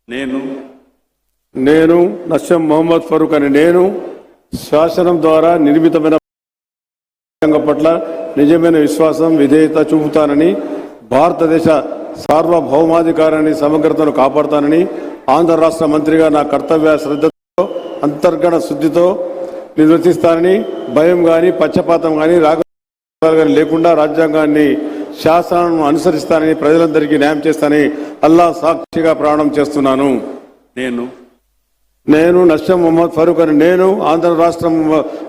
నేను నస్యం మొహమ్మద్ ఫరూక్ అని నేను శాసనం ద్వారా నిర్మితమైన పట్ల నిజమైన విశ్వాసం విధేయత చూపుతానని, భారతదేశ సార్వభౌమాధికారాన్ని సమగ్రతను కాపాడుతానని, ఆంధ్ర రాష్ట్ర మంత్రిగా నా కర్తవ్య శ్రద్ధతో అంతర్గత శుద్ధితో నిర్వర్తిస్తానని, భయం కానీ పక్షపాతం కానీ రాగద్వేషాలు లేకుండా రాజ్యాంగాన్ని శాసనాలను అనుసరిస్తానని, ప్రజలందరికీ న్యాయం చేస్తానని అల్లాహ్ సాక్షిగా ప్రమాణం చేస్తున్నాను. నేను నస్యం మొహమ్మద్ ఫరూక్ అని నేను ఆంధ్ర రాష్ట్ర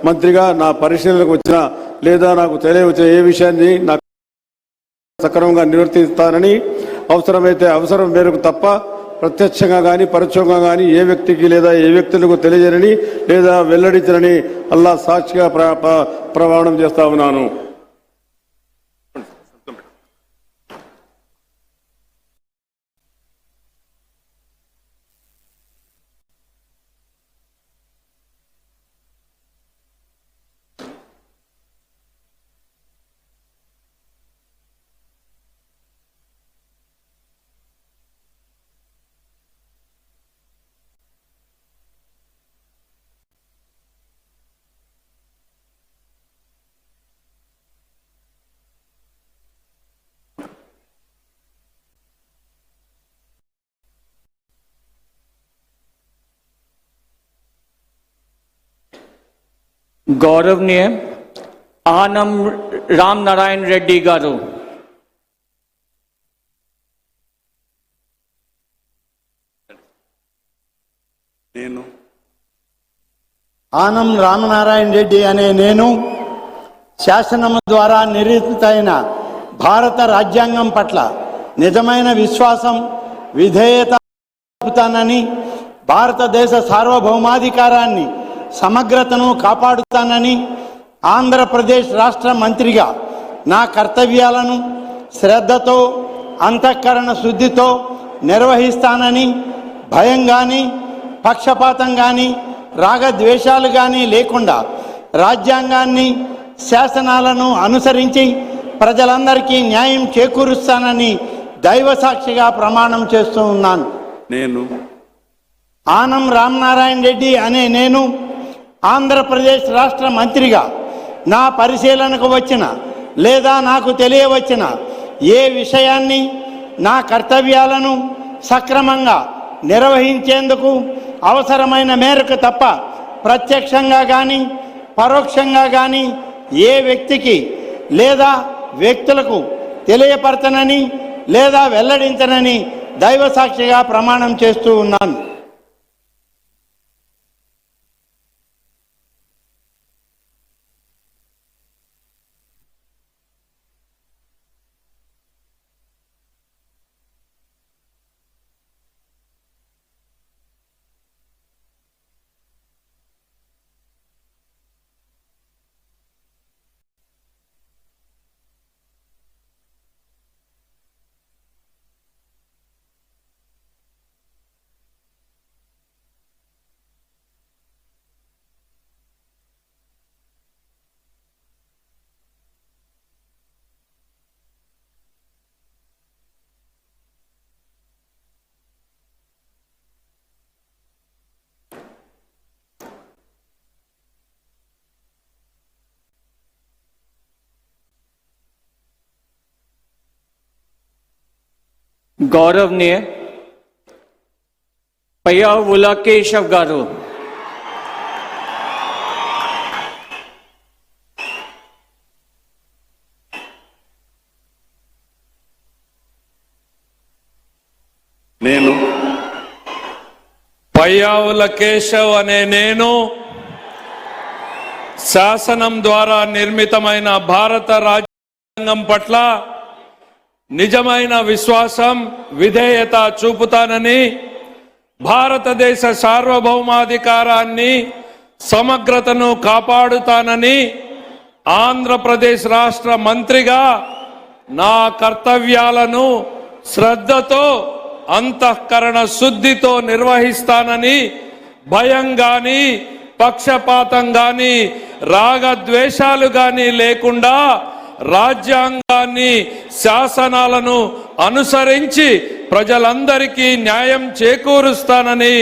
మంత్రిగా నా పరిశీలనకు వచ్చిన లేదా నాకు తెలియవచ్చిన ఏ విషయాన్ని నాకు సక్రమంగా నిర్వర్తిస్తానని, అవసరమైతే అవసరం మేరకు తప్ప ప్రత్యక్షంగా కానీ పరోక్షంగా కానీ ఏ వ్యక్తికి లేదా ఏ వ్యక్తులకు తెలియజేయని లేదా వెల్లడించనని అల్లాహ్ సాక్షిగా ప్రమాణం చేస్తా ఉన్నాను. गौरवनीय आनम राम नारायण रेड्डी गारू ఆనం రామనారాయణ రెడ్డి అనే నేను శాసనము ద్వారా నిర్మితమైన భారత రాజ్యాంగం పట్ల నిజమైన విశ్వాసం విధేయత చూపుతానని, భారతదేశ సార్వభౌమాధికారాన్ని సమగ్రతను కాపాడుతానని, ఆంధ్రప్రదేశ్ రాష్ట్ర మంత్రిగా నా కర్తవ్యాలను శ్రద్ధతో అంతఃకరణ శుద్ధితో నిర్వహిస్తానని, భయం కానీ పక్షపాతం కానీ రాగద్వేషాలు కానీ లేకుండా రాజ్యాంగాన్ని శాసనాలను అనుసరించి ప్రజలందరికీ న్యాయం చేకూరుస్తానని దైవ సాక్షిగా ప్రమాణం చేస్తూ ఉన్నాను. ఆనం రామనారాయణ రెడ్డి అనే నేను ఆంధ్రప్రదేశ్ రాష్ట్ర మంత్రిగా నా పరిశీలనకు వచ్చిన లేదా నాకు తెలియవచ్చిన ఏ విషయాన్ని నా కర్తవ్యాలను సక్రమంగా నిర్వహించేందుకు అవసరమైన మేరకు తప్ప ప్రత్యక్షంగా కానీ పరోక్షంగా కానీ ఏ వ్యక్తికి లేదా వ్యక్తులకు తెలియపరచనని లేదా వెల్లడించనని దైవ సాక్షిగా ప్రమాణం చేస్తూ ఉన్నాను. गौरवनीय पय्यावुला केशव गारू పయ్యావుల కేశవ్ అనే నేను శాసనం ద్వారా నిర్మితమైన భారత రాజ్యాంగం పట్ల నిజమైన విశ్వాసం విధేయత చూపుతానని, భారతదేశ సార్వభౌమాధికారాన్ని సమగ్రతను కాపాడుతానని, ఆంధ్రప్రదేశ్ రాష్ట్ర మంత్రిగా నా కర్తవ్యాలను శ్రద్ధతో అంతఃకరణ శుద్ధితో నిర్వహిస్తానని, భయం గాని పక్షపాతం గాని రాగద్వేషాలు గాని లేకుండా రాజ్యాంగాన్ని శాసనాలను అనుసరించి ప్రజలందరికీ న్యాయం చేకూరుస్తానని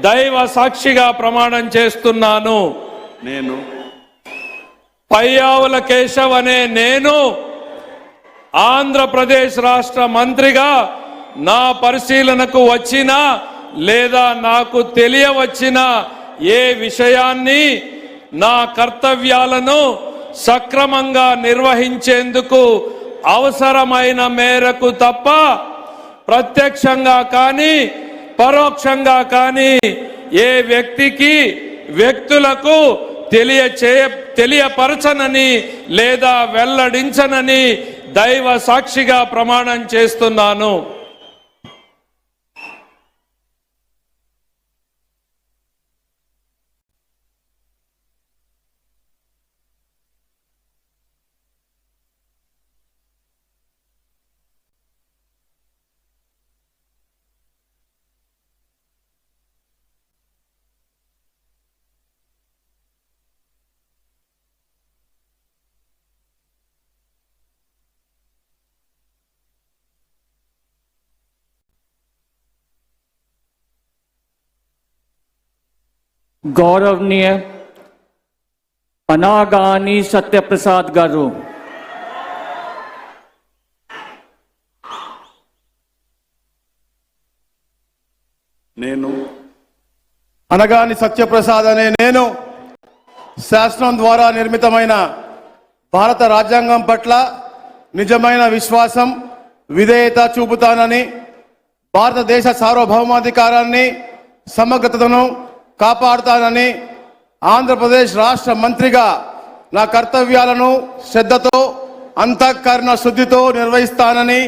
దైవ సాక్షిగా ప్రమాణం చేస్తున్నాను. నేను పయ్యావుల కేశవ్ అనే నేను ఆంధ్రప్రదేశ్ రాష్ట్ర మంత్రిగా నా పరిశీలనకు వచ్చిన లేదా నాకు తెలియవచ్చిన ఏ విషయాన్ని నా కర్తవ్యాలను సక్రమంగా నిర్వహించేందుకు అవసరమైన మేరకు తప్ప ప్రత్యక్షంగా కానీ పరోక్షంగా కానీ ఏ వ్యక్తికి వ్యక్తులకు తెలియపరచనని లేదా వెల్లడించనని దైవ సాక్షిగా ప్రమాణం చేస్తున్నాను. गौरवनीय अनागानी सत्यप्रसाद गारू, నేను అనగాని సత్యప్రసాద్ అనే నేను శాసనం ద్వారా నిర్మితమైన భారత రాజ్యాంగం పట్ల నిజమైన విశ్వాసం విధేయత చూపుతానని, భారతదేశ సార్వభౌమాధికారాన్ని సమగ్రతను కాపాడుతానని, ఆంధ్రప్రదేశ్ రాష్ట్ర మంత్రిగా నా కర్తవ్యాలను శ్రద్ధతో అంతఃకరణ శుద్ధితో నిర్వహిస్తానని,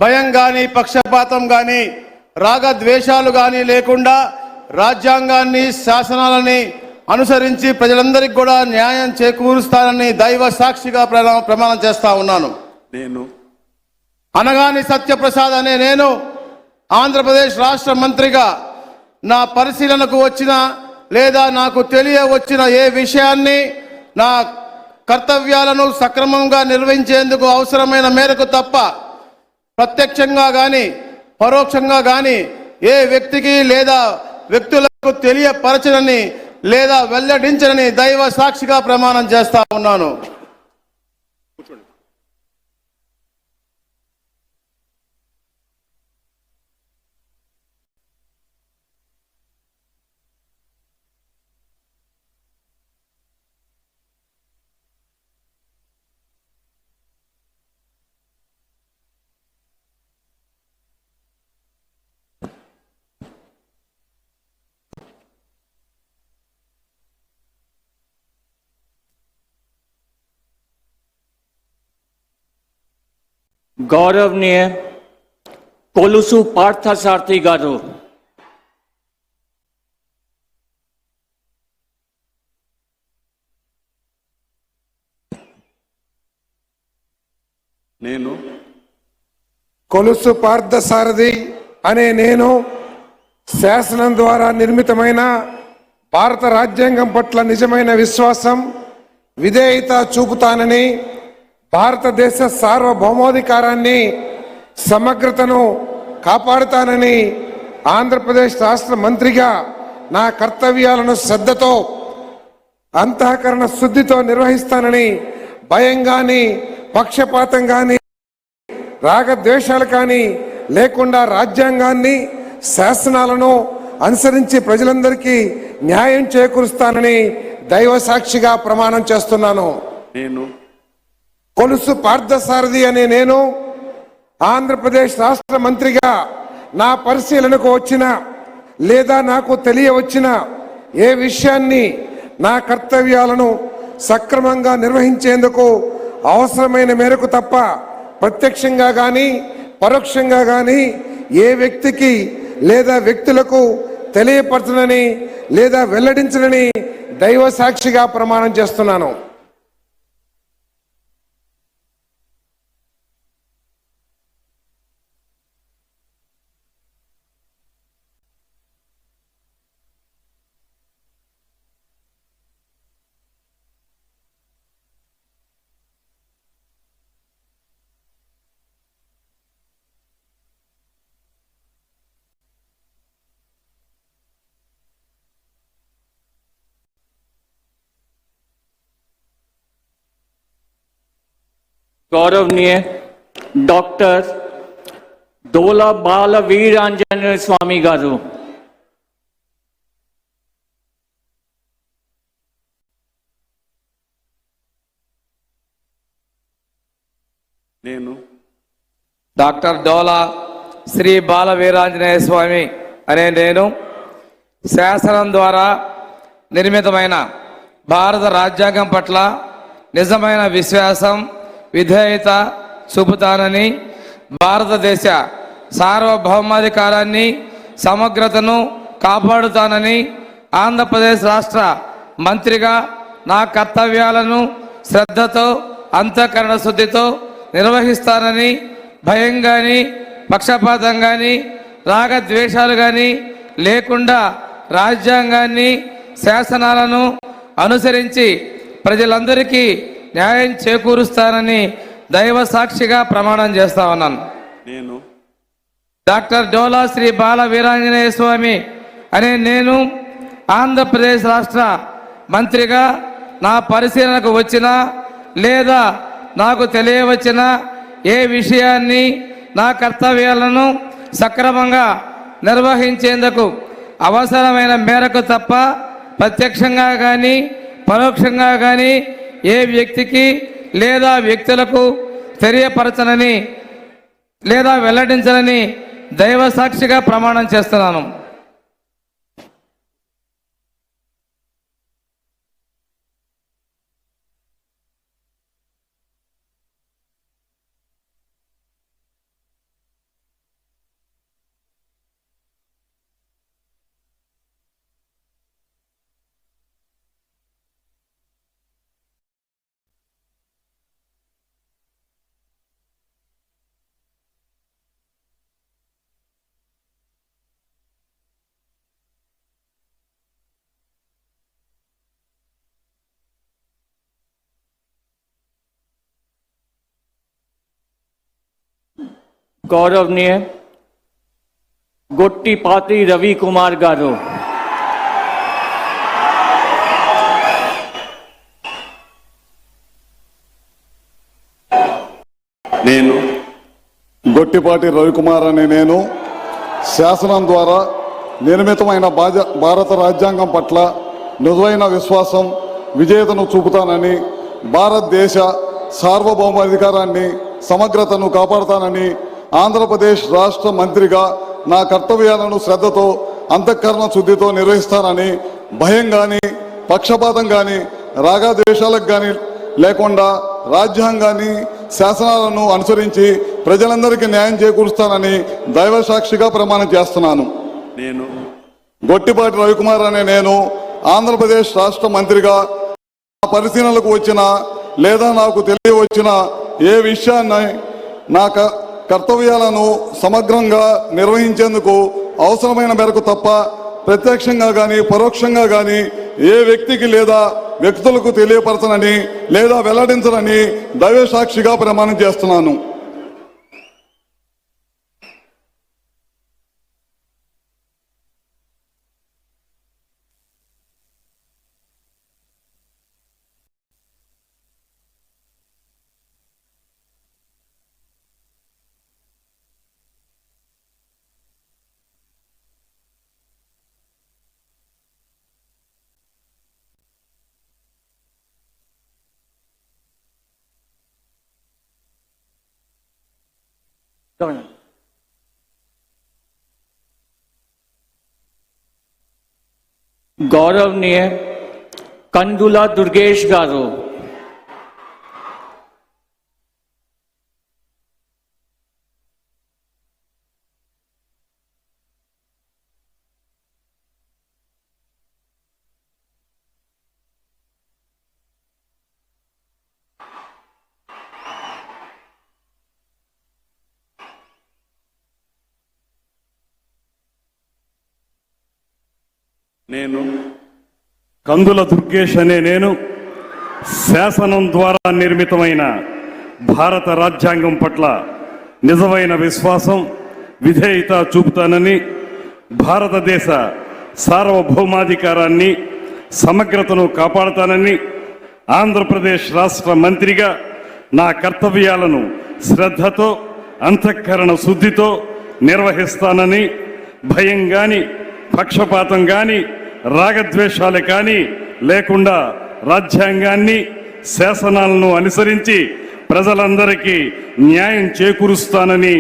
భయం గాని పక్షపాతం గాని రాగద్వేషాలు గాని లేకుండా రాజ్యాంగాన్ని శాసనాలని అనుసరించి ప్రజలందరికీ కూడా న్యాయం చేకూరుస్తానని దైవ సాక్షిగా ప్రమాణం చేస్తా ఉన్నాను. నేను అనగాని సత్యప్రసాద్ అనే నేను ఆంధ్రప్రదేశ్ రాష్ట్ర మంత్రిగా నా పరిశీలనకు వచ్చిన లేదా నాకు తెలియవచ్చిన ఏ విషయాన్ని నా కర్తవ్యాలను సక్రమంగా నిర్వహించేందుకు అవసరమైన మేరకు తప్ప ప్రత్యక్షంగా గాని పరోక్షంగా గాని ఏ వ్యక్తికి లేదా వ్యక్తులకు తెలియపరచనని లేదా వెల్లడించనని దైవ సాక్షిగా ప్రమాణం చేస్తా ఉన్నాను. गौरवनीय कोलुसु पार्थसारथी गारू, నేను కొలుసు పార్థసారథి అనే నేను శాసనం ద్వారా నిర్మితమైన భారత రాజ్యాంగం పట్ల నిజమైన విశ్వాసం విధేయత చూపుతానని, భారతదేశ సార్వభౌమాధికారాన్ని సమగ్రతను కాపాడుతానని, ఆంధ్రప్రదేశ్ రాష్ట్ర మంత్రిగా నా కర్తవ్యాలను శ్రద్ధతో అంతఃకరణ శుద్ధితో నిర్వహిస్తానని, భయం కానీ పక్షపాతం కానీ రాగద్వేషాలు కానీ లేకుండా రాజ్యాంగాన్ని శాసనాలను అనుసరించి ప్రజలందరికీ న్యాయం చేకూరుస్తానని దైవ సాక్షిగా ప్రమాణం చేస్తున్నాను. నేను కొలుసు పార్థసారథి అనే నేను ఆంధ్రప్రదేశ్ రాష్ట్ర మంత్రిగా నా పరిశీలనకు వచ్చిన లేదా నాకు తెలియవచ్చిన ఏ విషయాన్ని నా కర్తవ్యాలను సక్రమంగా నిర్వహించేందుకు అవసరమైన మేరకు తప్ప ప్రత్యక్షంగా కానీ పరోక్షంగా కానీ ఏ వ్యక్తికి లేదా వ్యక్తులకు తెలియపరచనని లేదా వెల్లడించనని దైవ సాక్షిగా ప్రమాణం చేస్తున్నాను. गौरवनीय डॉक्टर दोला बाल वीरांजनेय स्वामी गारू నేను డాక్టర్ డోలా శ్రీ బాల వీరాంజనేయ స్వామి అనే నేను శాసనం ద్వారా నిర్మితమైన భారత రాజ్యాంగం పట్ల నిజమైన విశ్వాసం విధేయత చూపుతానని భారతదేశ సార్వభౌమాధికారాన్ని సమగ్రతను కాపాడుతానని ఆంధ్రప్రదేశ్ రాష్ట్ర మంత్రిగా నా కర్తవ్యాలను శ్రద్ధతో అంతఃకరణ శుద్ధితో నిర్వహిస్తానని భయం కానీ పక్షపాతం కానీ రాగద్వేషాలు కానీ లేకుండా రాజ్యాంగాన్ని శాసనాలను అనుసరించి ప్రజలందరికీ న్యాయం చేకూరుస్తానని దైవ సాక్షిగా ప్రమాణం చేస్తా ఉన్నాను. నేను డాక్టర్ డోలా శ్రీ బాల వీరాంజనేయ స్వామి అనే నేను ఆంధ్రప్రదేశ్ రాష్ట్ర మంత్రిగా నా పరిశీలనకు వచ్చిన లేదా నాకు తెలియవచ్చిన ఏ విషయాన్ని నా కర్తవ్యాలను సక్రమంగా నిర్వహించేందుకు అవసరమైన మేరకు తప్ప ప్రత్యక్షంగా కానీ పరోక్షంగా కానీ ఏ వ్యక్తికి లేదా వ్యక్తులకు తెలియపరచనని లేదా వెల్లడించనని దైవ సాక్షిగా ప్రమాణం చేస్తున్నాను. गौरवनीय गोट्टीपाती रवि कुमार गारू నేను గొట్టిపాటి రవికుమార్ అనే నేను శాసనం ద్వారా నిర్మితమైన భారత రాజ్యాంగం పట్ల నిజమైన విశ్వాసం విజేతను చూపుతానని భారతదేశ సార్వభౌమాధికారాన్ని సమగ్రతను కాపాడుతానని ఆంధ్రప్రదేశ్ రాష్ట్ర మంత్రిగా నా కర్తవ్యాలను శ్రద్ధతో అంతఃకరణ శుద్ధితో నిర్వహిస్తానని భయం కానీ పక్షపాతం కానీ రాగద్వేషాలకు కానీ లేకుండా రాజ్యాంగాన్ని శాసనాలను అనుసరించి ప్రజలందరికీ న్యాయం చేకూరుస్తానని దైవ సాక్షిగా ప్రమాణం చేస్తున్నాను. నేను గొట్టిపాటి రవికుమార్ అనే నేను ఆంధ్రప్రదేశ్ రాష్ట్ర మంత్రిగా నా పరిశీలనలకు వచ్చిన లేదా నాకు తెలియవచ్చిన ఏ విషయాన్ని నా కర్తవ్యాలను సమగ్రంగా నిర్వహించేందుకు అవసరమైన మేరకు తప్ప ప్రత్యక్షంగా కానీ పరోక్షంగా కానీ ఏ వ్యక్తికి లేదా వ్యక్తులకు తెలియపరచనని లేదా వెల్లడించనని దైవ సాక్షిగా ప్రమాణం చేస్తున్నాను. गौरवनीय कंदुला दुर्गेश गारू నేను కందుల దుర్గేష్ అనే నేను శాసనం ద్వారా నిర్మితమైన భారత రాజ్యాంగం పట్ల నిజమైన విశ్వాసం విధేయత చూపుతానని భారతదేశ సార్వభౌమాధికారాన్ని సమగ్రతను కాపాడుతానని ఆంధ్రప్రదేశ్ రాష్ట్ర మంత్రిగా నా కర్తవ్యాలను శ్రద్ధతో అంతఃకరణ శుద్ధితో నిర్వహిస్తానని, భయం గాని పక్షపాతం గాని రాగద్వేషాలు కానీ లేకుండా రాజ్యాంగాన్ని శాసనాలను అనుసరించి ప్రజలందరికీ న్యాయం చేకూరుస్తానని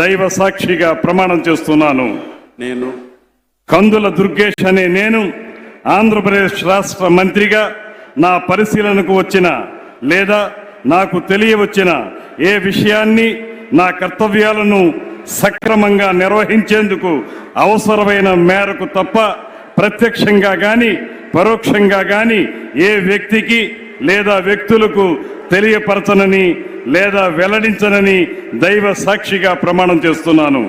దైవ సాక్షిగా ప్రమాణం చేస్తున్నాను. నేను కందుల దుర్గేష్ అనే నేను ఆంధ్రప్రదేశ్ రాష్ట్ర మంత్రిగా నా పరిశీలనకు వచ్చిన లేదా నాకు తెలియవచ్చిన ఏ విషయాన్ని నా కర్తవ్యాలను సక్రమంగా నిర్వహించేందుకు అవసరమైన మేరకు తప్ప ప్రత్యక్షంగా గాని పరోక్షంగా గాని ఏ వ్యక్తికి లేదా వ్యక్తులకు తెలియపరచనని లేదా వెల్లడించనని దైవ సాక్షిగా ప్రమాణం చేస్తున్నాను.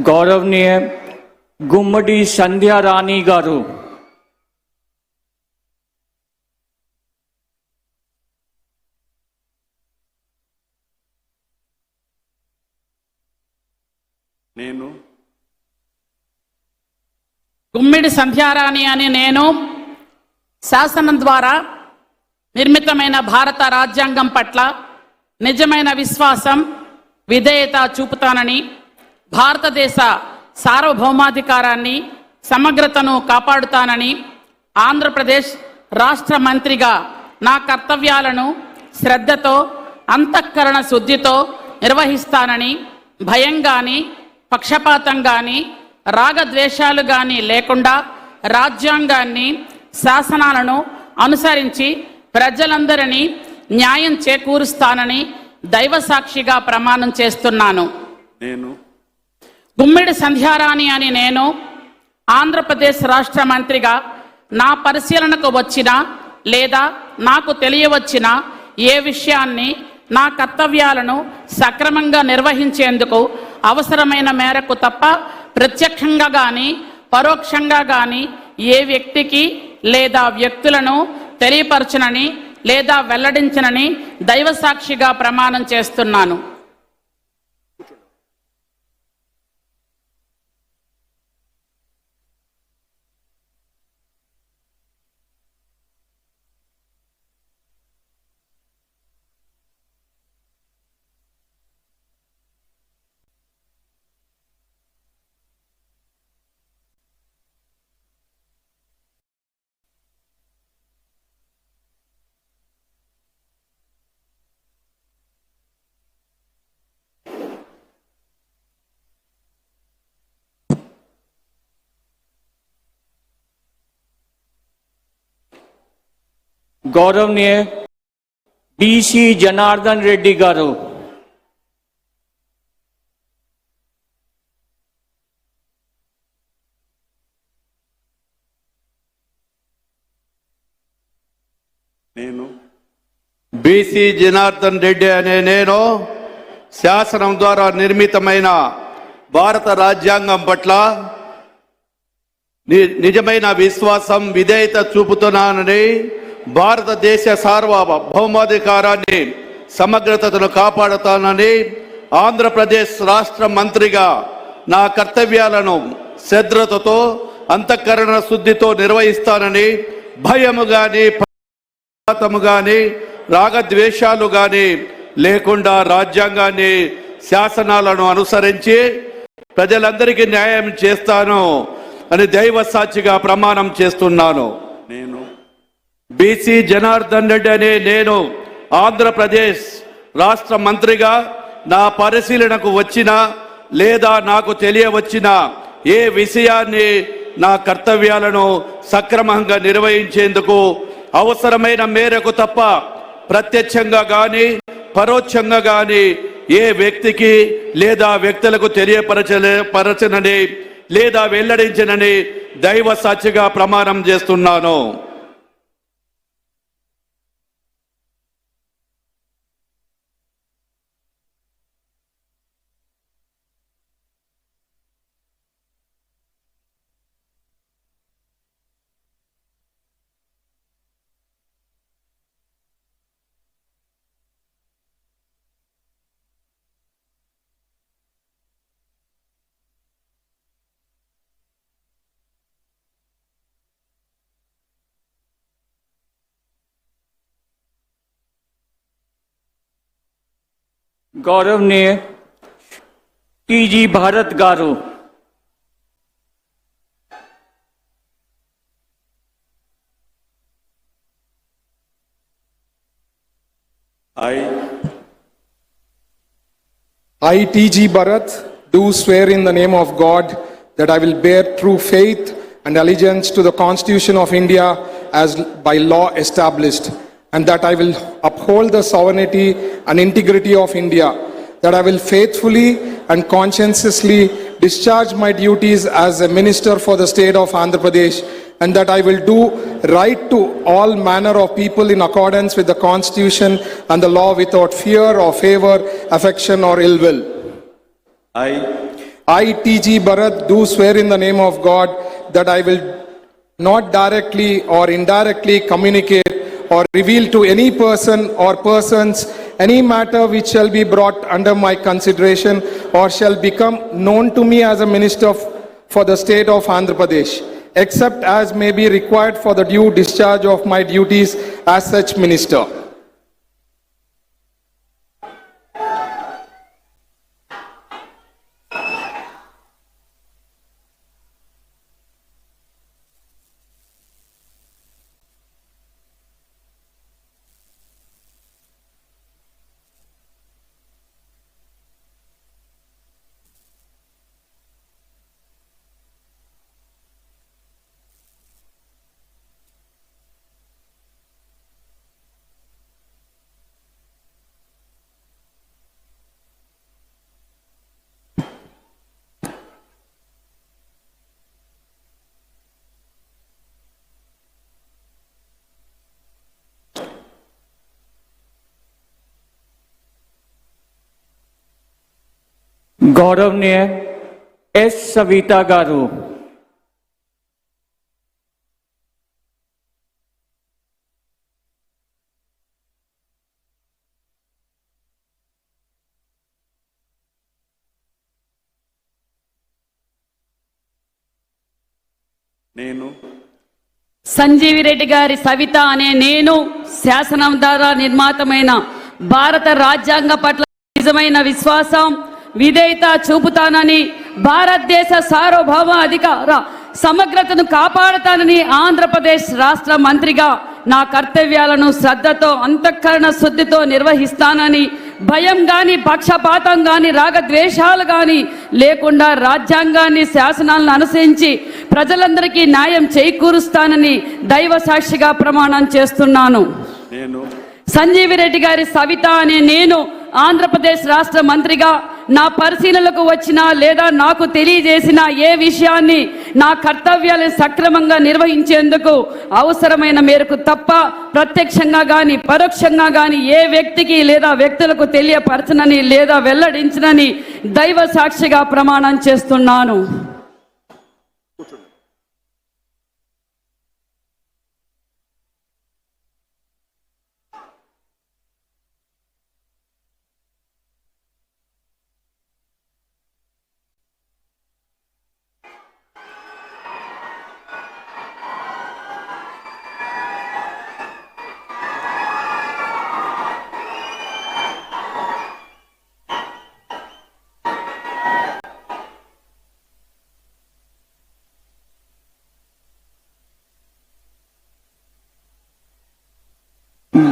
गौरवनीय गुम्मडी संध्या रानी गारू, నేను గుమ్మిడి సంధ్యారాణి అని నేను శాసనం ద్వారా నిర్మితమైన భారత రాజ్యాంగం పట్ల నిజమైన విశ్వాసం, విధేయత చూపుతానని, భారతదేశ సార్వభౌమాధికారాన్ని సమగ్రతను కాపాడుతానని, ఆంధ్రప్రదేశ్ రాష్ట్ర మంత్రిగా నా కర్తవ్యాలను శ్రద్ధతో అంతఃకరణ శుద్ధితో నిర్వహిస్తానని, భయం గాని పక్షపాతం గాని రాగద్వేషాలు గాని లేకుండా రాజ్యాంగాన్ని శాసనాలను అనుసరించి ప్రజలందరినీ న్యాయం చేకూరుస్తానని దైవ సాక్షిగా ప్రమాణం చేస్తున్నాను. నేను గుమ్మిడి సంధ్యారాణి అని నేను ఆంధ్రప్రదేశ్ రాష్ట్ర మంత్రిగా నా పరిశీలనకు వచ్చిన లేదా నాకు తెలియవచ్చిన ఏ విషయాన్ని నా కర్తవ్యాలను సక్రమంగా నిర్వహించేందుకు అవసరమైన మేరకు తప్ప ప్రత్యక్షంగా గాని పరోక్షంగా గాని ఏ వ్యక్తికి లేదా వ్యక్తులను తెలియపరచనని లేదా వెల్లడించనని దైవ సాక్షిగా ప్రమాణం చేస్తున్నాను. गौरवनीय डीसी जनार्दन रेड्डी गारू, నేను బీసీ జనార్దన్ రెడ్డి అనే నేను శాసనం ద్వారా నిర్మితమైన భారత రాజ్యాంగం పట్ల నిజమైన విశ్వాసం, విధేయత చూపుతున్నానని, భారతదేశ సార్వభౌమాధికారాన్ని సమగ్రతను కాపాడుతానని, ఆంధ్రప్రదేశ్ రాష్ట్ర మంత్రిగా నా కర్తవ్యాలను శ్రద్ధతో అంతఃకరణ శుద్ధితో నిర్వహిస్తానని, భయము గాని పక్షపాతము గాని రాగద్వేషాలు గాని లేకుండా రాజ్యాంగాన్ని శాసనాలను అనుసరించి ప్రజలందరికీ న్యాయం చేస్తాను అని దైవ సాక్షిగా ప్రమాణం చేస్తున్నాను. నేను బీసీ జనార్దన్ రెడ్డి అనే నేను ఆంధ్రప్రదేశ్ రాష్ట్ర మంత్రిగా నా పరిశీలనకు వచ్చిన లేదా నాకు తెలియవచ్చిన ఏ విషయాన్ని నా కర్తవ్యాలను సక్రమంగా నిర్వహించేందుకు అవసరమైన మేరకు తప్ప ప్రత్యక్షంగా గాని పరోక్షంగా గాని ఏ వ్యక్తికి లేదా వ్యక్తులకు తెలియపరచనని లేదా వెల్లడించనని దైవ సాక్షిగా ప్రమాణం చేస్తున్నాను. गौरवनीय TG Bharat garu, I, T.G. Bharat, do swear in the name of God that I will bear true faith and allegiance to the Constitution of India as by law established, and that I will uphold the sovereignty and integrity of India, that I will faithfully and conscientiously discharge my duties as a minister for the state of Andhra Pradesh, and that I will do right to all manner of people in accordance with the Constitution and the law without fear or favor, affection or ill will. I, T.G. Bharat, do swear in the name of God that I will not directly or indirectly communicate or reveal to any person or persons any matter which shall be brought under my consideration or shall become known to me as a minister for the state of Andhra Pradesh, except as may be required for the due discharge of my duties as such minister. गौरवनीय S Savitha garu, Sanjeevi Reddy గారి సవిత అనే నేను శాసనం ద్వారా నిర్మాతమైన భారత రాజ్యాంగ పట్ల నిజమైన విశ్వాసం విధేయత చూపుతానని, భారతదేశ సార్వభౌమ అధికార సమగ్రతను కాపాడుతానని ఆంధ్రప్రదేశ్ రాష్ట్ర మంత్రిగా నా కర్తవ్యాలను శ్రద్ధతో అంతఃకరణ శుద్ధితో నిర్వహిస్తానని, భయం గాని పక్షపాతం గాని రాగద్వేషాలు గాని లేకుండా రాజ్యాంగాన్ని శాసనాలను అనుసరించి ప్రజలందరికీ న్యాయం చేకూరుస్తానని దైవ సాక్షిగా ప్రమాణం చేస్తున్నాను. సంజీవి రెడ్డి గారి సవిత అనే నేను ఆంధ్రప్రదేశ్ రాష్ట్ర మంత్రిగా నా పరిశీలనకు వచ్చిన లేదా నాకు తెలియజేసిన ఏ విషయాన్ని నా కర్తవ్యాలను సక్రమంగా నిర్వహించేందుకు అవసరమైన మేరకు తప్ప ప్రత్యక్షంగా గాని పరోక్షంగా గాని ఏ వ్యక్తికి లేదా వ్యక్తులకు తెలియపరచనని లేదా వెల్లడించనని దైవ సాక్షిగా ప్రమాణం చేస్తున్నాను.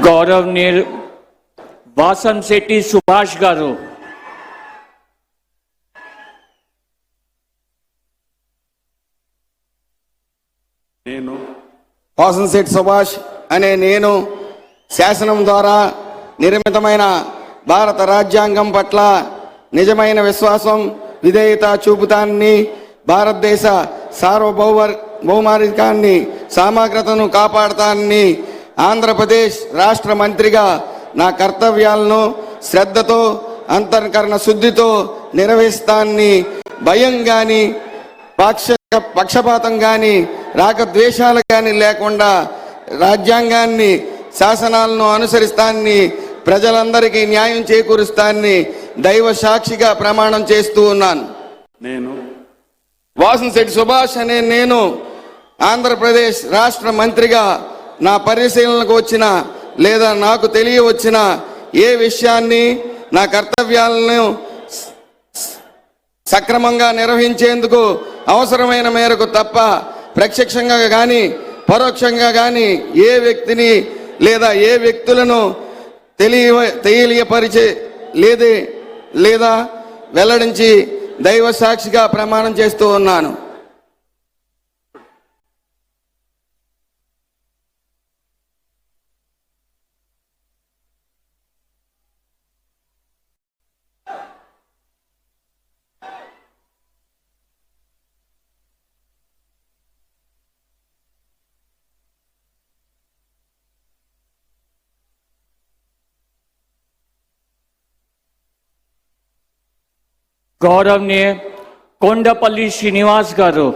गौरवनीय वासन शेट्टी सुभाष गारू, వాసంశెట్టి సుభాష్ అనే నేను శాసనం ద్వారా నిర్మితమైన భారత రాజ్యాంగం పట్ల నిజమైన విశ్వాసం విధేయత చూపుతానని, భారతదేశ సార్వభౌమ భౌమాధికాన్ని సమగ్రతను కాపాడతానని ఆంధ్రప్రదేశ్ రాష్ట్ర మంత్రిగా నా కర్తవ్యాలను శ్రద్ధతో అంతఃకరణ శుద్ధితో నిర్వహిస్తానని భయం కానీ పక్షపాతం కానీ రాగద్వేషాలు కానీ లేకుండా రాజ్యాంగాన్ని శాసనాలను అనుసరిస్తానని ప్రజలందరికీ న్యాయం చేకూరుస్తానని దైవ సాక్షిగా ప్రమాణం చేస్తూ ఉన్నాను. నేను వాసంశెట్టి సుభాష్ అనే నేను ఆంధ్రప్రదేశ్ రాష్ట్ర మంత్రిగా నా పరిశీలనకు వచ్చిన లేదా నాకు తెలియవచ్చిన ఏ విషయాన్ని నా కర్తవ్యాలను సక్రమంగా నిర్వహించేందుకు అవసరమైన మేరకు తప్ప ప్రత్యక్షంగా కానీ పరోక్షంగా కానీ ఏ వ్యక్తిని లేదా ఏ వ్యక్తులను తెలియపరిచే లేదా వెల్లడించి దైవ సాక్షిగా ప్రమాణం చేస్తూ ఉన్నాను. గౌరవనీయ కొండపల్లి శ్రీనివాస్ గారు.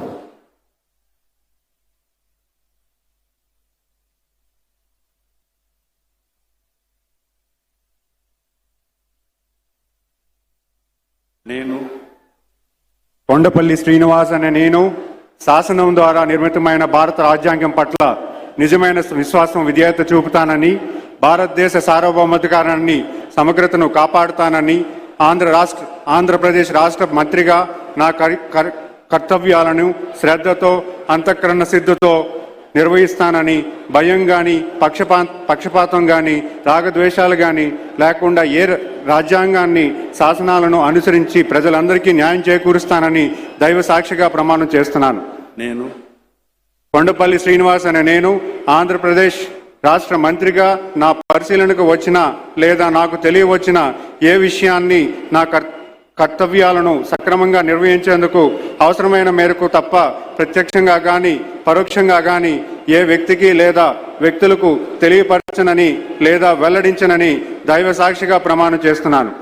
నేను కొండపల్లి శ్రీనివాస్ అనే నేను శాసనం ద్వారా నిర్మితమైన భారత రాజ్యాంగం పట్ల నిజమైన విశ్వాసం విధేయత చూపుతానని, భారతదేశ సార్వభౌమాధికారాన్ని సమగ్రతను కాపాడుతానని, ఆంధ్రప్రదేశ్ రాష్ట్ర మంత్రిగా నా కర్తవ్యాలను శ్రద్ధతో అంతఃకరణ సిద్ధతో నిర్వహిస్తానని, భయం కానీ పక్షపాతం కానీ రాగద్వేషాలు కానీ లేకుండా రాజ్యాంగాన్ని శాసనాలను అనుసరించి ప్రజలందరికీ న్యాయం చేకూరుస్తానని దైవ సాక్షిగా ప్రమాణం చేస్తున్నాను. నేను కొండపల్లి శ్రీనివాస్ అనే నేను ఆంధ్రప్రదేశ్ రాష్ట్ర మంత్రిగా నా పరిశీలనకు వచ్చిన లేదా నాకు తెలియవచ్చిన ఏ విషయాన్ని నా కర్తవ్యాలను సక్రమంగా నిర్వహించేందుకు అవసరమైన మేరకు తప్ప ప్రత్యక్షంగా కానీ పరోక్షంగా కానీ ఏ వ్యక్తికి లేదా వ్యక్తులకు తెలియపరచనని లేదా వెల్లడించనని దైవ సాక్షిగా ప్రమాణం చేస్తున్నాను.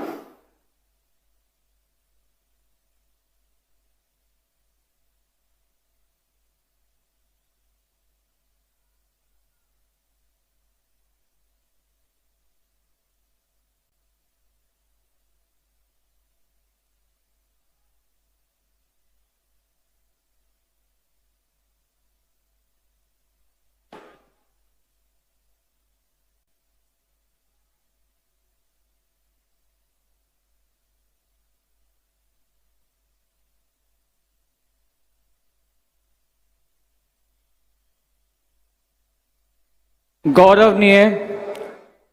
గౌరవనీయ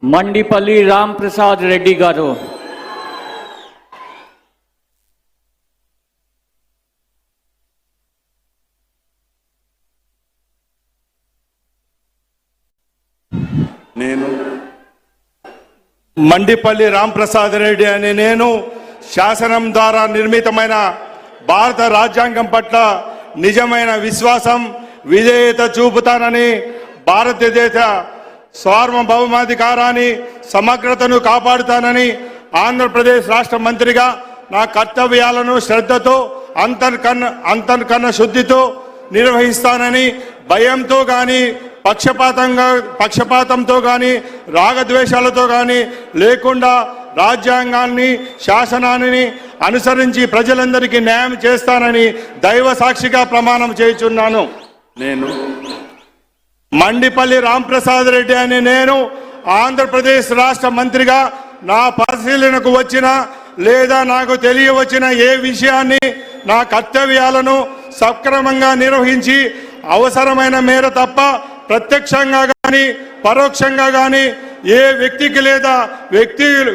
మండిపల్లి రామ్ ప్రసాద్ రెడ్డి గారు. నేను మండిపల్లి రాంప్రసాద్ రెడ్డి అనే నేను శాసనం ద్వారా నిర్మితమైన భారత రాజ్యాంగం పట్ల నిజమైన విశ్వాసం విధేయత చూపుతానని, భారతదేశ సార్వభౌమాధికారాన్ని సమగ్రతను కాపాడుతానని, ఆంధ్రప్రదేశ్ రాష్ట్ర మంత్రిగా నా కర్తవ్యాలను శ్రద్ధతో అంతఃకరణ శుద్ధితో నిర్వహిస్తానని, భయంతో కానీ పక్షపాతంతో కానీ రాగద్వేషాలతో కానీ లేకుండా రాజ్యాంగాన్ని శాసనాన్ని అనుసరించి ప్రజలందరికీ న్యాయం చేస్తానని దైవ సాక్షిగా ప్రమాణం చేయుచున్నాను. నేను మండిపల్లి రాంప్రసాద్ రెడ్డి అనే నేను ఆంధ్రప్రదేశ్ రాష్ట్ర మంత్రిగా నా పరిశీలనకు వచ్చిన లేదా నాకు తెలియవచ్చిన ఏ విషయాన్ని నా కర్తవ్యాలను సక్రమంగా నిర్వహించి అవసరమైన మేర తప్ప ప్రత్యక్షంగా కానీ పరోక్షంగా కానీ ఏ వ్యక్తికి లేదా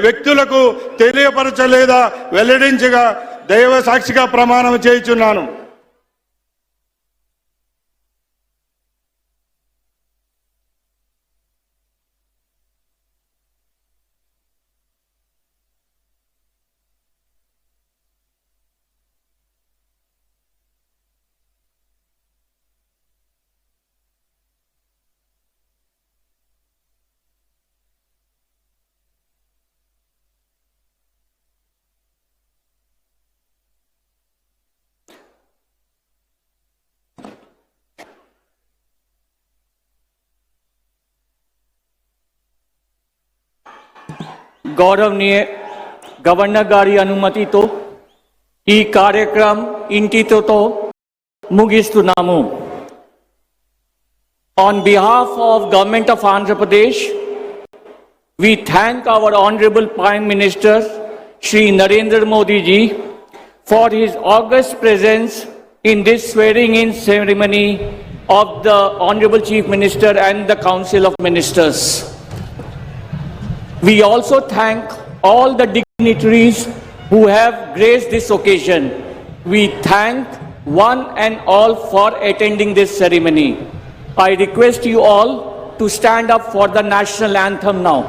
వ్యక్తులకు తెలియపరచలేదా వెల్లడించగా దైవ సాక్షిగా ప్రమాణం చేయుచున్నాను. గౌరవనీయ గవర్నర్ గారి అనుమతితో ఈ కార్యక్రమం ఇంటితో ముగిస్తున్నాము. On behalf of Government of Andhra Pradesh, we thank our Honorable Prime Minister Shri Narendra Modi ji for his august presence in this swearing-in ceremony of the Honorable Chief Minister and the Council of Ministers. We also thank all the dignitaries who have graced this occasion. We thank one and all for attending this ceremony. I request you all to stand up for the national anthem now.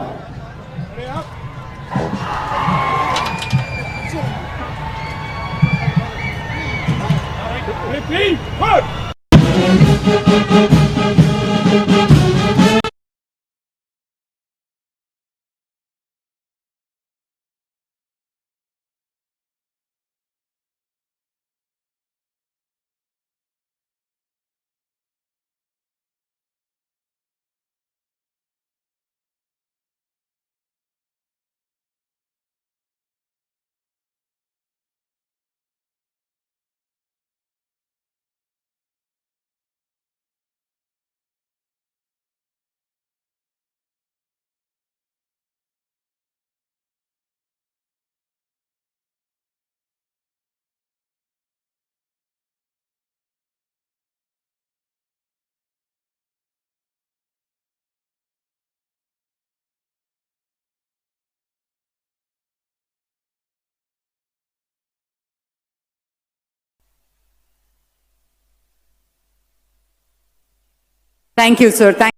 Thank you, sir.